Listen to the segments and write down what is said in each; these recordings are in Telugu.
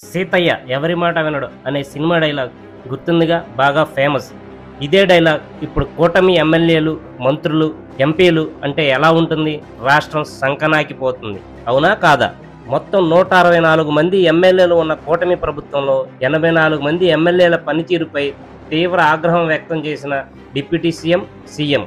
సీతయ్య ఎవరి మాట వినడు అనే సినిమా డైలాగ్ గుర్తుందిగా, బాగా ఫేమస్. ఇదే డైలాగ్ ఇప్పుడు కూటమి ఎమ్మెల్యేలు, మంత్రులు, ఎంపీలు అంటే ఎలా ఉంటుంది? రాష్ట్రం సంకనాకిపోతుంది. అవునా కాదా? మొత్తం 164 మంది ఎమ్మెల్యేలు ఉన్న కూటమి ప్రభుత్వంలో 84 మంది ఎమ్మెల్యేల పనితీరుపై తీవ్ర ఆగ్రహం వ్యక్తం చేసిన డిప్యూటీ సీఎం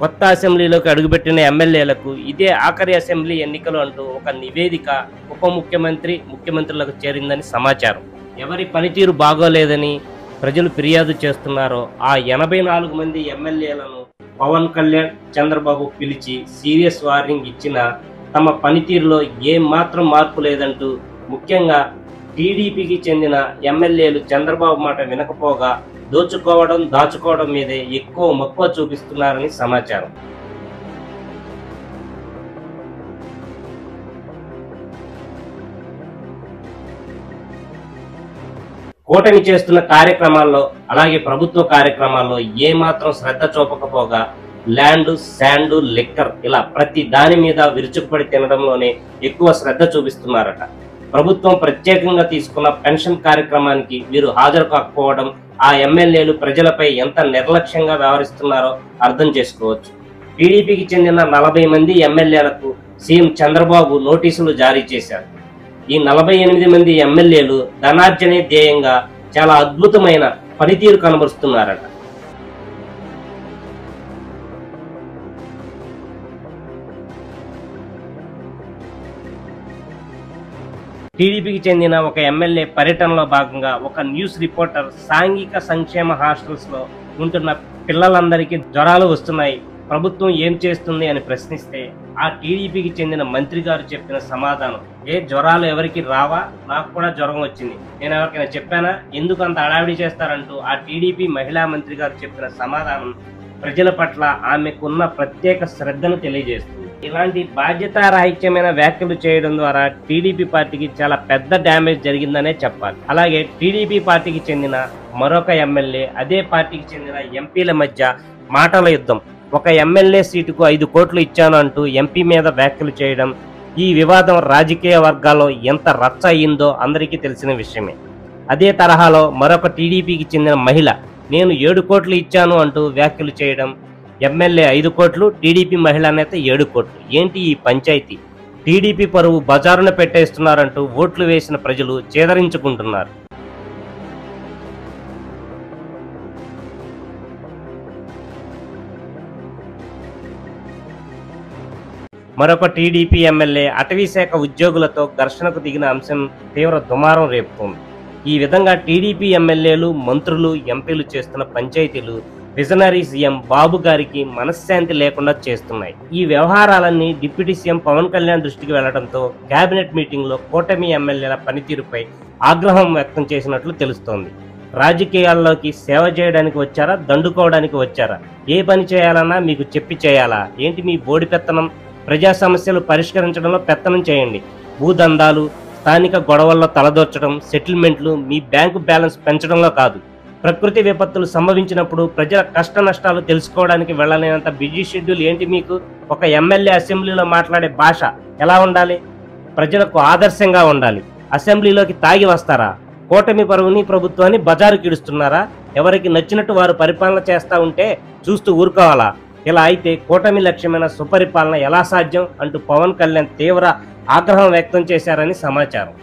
కొత్త అసెంబ్లీలోకి అడుగుపెట్టిన ఎమ్మెల్యేలకు ఇదే ఆఖరి అసెంబ్లీ ఎన్నికలు అంటూ ఒక నివేదిక ఉప ముఖ్యమంత్రి, ముఖ్యమంత్రులకు చేరిందని సమాచారం. ఎవరి పనితీరు బాగోలేదని ప్రజలు ఫిర్యాదు చేస్తున్నారో ఆ 84 మంది ఎమ్మెల్యేలను పవన్ కళ్యాణ్, చంద్రబాబు పిలిచి సీరియస్ వార్నింగ్ ఇచ్చిన తమ పనితీరులో ఏం మాత్రం మార్పు లేదంటూ, ముఖ్యంగా టీడీపీకి చెందిన ఎమ్మెల్యేలు చంద్రబాబు మాట వినకపోగా దోచుకోవడం, దాచుకోవడం మీదే ఎక్కువ మక్కువ చూపిస్తున్నారని సమాచారం. కూటమి చేస్తున్న కార్యక్రమాల్లో, అలాగే ప్రభుత్వ కార్యక్రమాల్లో ఏమాత్రం శ్రద్ధ చూపకపోగా ల్యాండ్, శాండ్, లిక్కర్ ఇలా ప్రతి దాని మీద విరుచుకుపడి తినడంలోనే ఎక్కువ శ్రద్ధ చూపిస్తున్నారట. ప్రభుత్వం ప్రత్యేకంగా తీసుకున్న పెన్షన్ కార్యక్రమానికి వీరు హాజరు కాకపోవడం ఆ ఎమ్మెల్యేలు ప్రజలపై ఎంత నిర్లక్ష్యంగా వ్యవహరిస్తున్నారో అర్థం చేసుకోవచ్చు. టీడీపీకి చెందిన 40 మంది ఎమ్మెల్యేలకు సీఎం చంద్రబాబు నోటీసులు జారీ చేశారు. ఈ 48 మంది ఎమ్మెల్యేలు ధనార్జనే ధ్యేయంగా చాలా అద్భుతమైన పనితీరు కనబరుస్తున్నారట. టీడీపీకి చెందిన ఒక ఎమ్మెల్యే పర్యటనలో భాగంగా ఒక న్యూస్ రిపోర్టర్ సాంఘిక సంక్షేమ హాస్టల్స్లో ఉంటున్న పిల్లలందరికీ జ్వరాలు వస్తున్నాయి, ప్రభుత్వం ఏం చేస్తుంది అని ప్రశ్నిస్తే ఆ టీడీపీకి చెందిన మంత్రి గారు చెప్పిన సమాధానం, జ్వరాలు ఎవరికి రావా? నాకు కూడా జ్వరం వచ్చింది, నేను ఎవరికైనా చెప్పానా? ఎందుకు అంత హడావిడి చేస్తారంటూ ఆ టీడీపీ మహిళా మంత్రి గారు చెప్పిన సమాధానం ప్రజల పట్ల ఆమెకున్న ప్రత్యేక శ్రద్ధను తెలియజేస్తుంది. ఇలాంటి బాధ్యతారాహిత్యమైన వ్యాఖ్యలు చేయడం ద్వారా టీడీపీ పార్టీకి చాలా పెద్ద డ్యామేజ్ జరిగిందనే చెప్పాలి. అలాగే టీడీపీ పార్టీకి చెందిన మరొక ఎమ్మెల్యే, అదే పార్టీకి చెందిన ఎంపీల మధ్య మాటల యుద్ధం. ఒక ఎమ్మెల్యే సీటుకు 5 కోట్లు ఇచ్చాను అంటూ ఎంపీ మీద వ్యాఖ్యలు చేయడం, ఈ వివాదం రాజకీయ వర్గాల్లో ఎంత రచ్చ అయ్యిందో అందరికీ తెలిసిన విషయమే. అదే తరహాలో మరొక టీడీపీకి చెందిన మహిళ, నేను 7 కోట్లు ఇచ్చాను అంటూ వ్యాఖ్యలు చేయడం, ఎమ్మెల్యే 5 కోట్లు, టీడీపీ మహిళా నేత 7 కోట్లు. ఏంటి ఈ పంచాయతీ? టీడీపీ పరువు బజారున పెట్టేస్తున్నారంటూ ఓట్లు వేసిన ప్రజలు చేదరించుకుంటున్నారు. మరొక టీడీపీ ఎమ్మెల్యే అటవీశాఖ ఉద్యోగులతో ఘర్షణకు దిగిన అంశం తీవ్ర దుమారం రేపుతోంది. ఈ విధంగా టీడీపీ ఎమ్మెల్యేలు, మంత్రులు, ఎంపీలు చేస్తున్న పంచాయతీలు విజనరీ సీఎం బాబు గారికి మనశ్శాంతి లేకుండా చేస్తున్నాయి. ఈ వ్యవహారాలన్నీ డిప్యూటీ సీఎం పవన్ కళ్యాణ్ దృష్టికి వెళ్లడంతో కేబినెట్ మీటింగ్ లో కూటమి ఎమ్మెల్యేల పనితీరుపై ఆగ్రహం వ్యక్తం చేసినట్లు తెలుస్తోంది. రాజకీయాల్లోకి సేవ చేయడానికి వచ్చారా, దండుకోవడానికి వచ్చారా? ఏ పని చేయాలన్నా మీకు చెప్పి చేయాలా? ఏంటి మీ బోడి పెత్తనం? ప్రజా సమస్యలు పరిష్కరించడంలో పెత్తనం చేయండి. భూదందాలు, స్థానిక గొడవల్లో తలదోర్చడం, సెటిల్మెంట్లు, మీ బ్యాంకు బ్యాలెన్స్ పెంచడంలో కాదు. ప్రకృతి విపత్తులు సంభవించినప్పుడు ప్రజల కష్ట నష్టాలు తెలుసుకోవడానికి వెళ్ళలేనంత బిజీ షెడ్యూల్ ఏంటి మీకు? ఒక ఎమ్మెల్యే అసెంబ్లీలో మాట్లాడే భాష ఎలా ఉండాలి? ప్రజలకు ఆదర్శంగా ఉండాలి. అసెంబ్లీలోకి తాగి వస్తారా? కూటమి పరువుని, ప్రభుత్వాన్ని బజారు కిడుస్తున్నారా? ఎవరికి నచ్చినట్టు వారు పరిపాలన చేస్తూ ఉంటే చూస్తూ ఊరుకోవాలా? ఇలా అయితే కూటమి లక్ష్యమైన సుపరిపాలన ఎలా సాధ్యం అంటూ పవన్ కళ్యాణ్ తీవ్ర ఆగ్రహం వ్యక్తం చేశారని సమాచారం.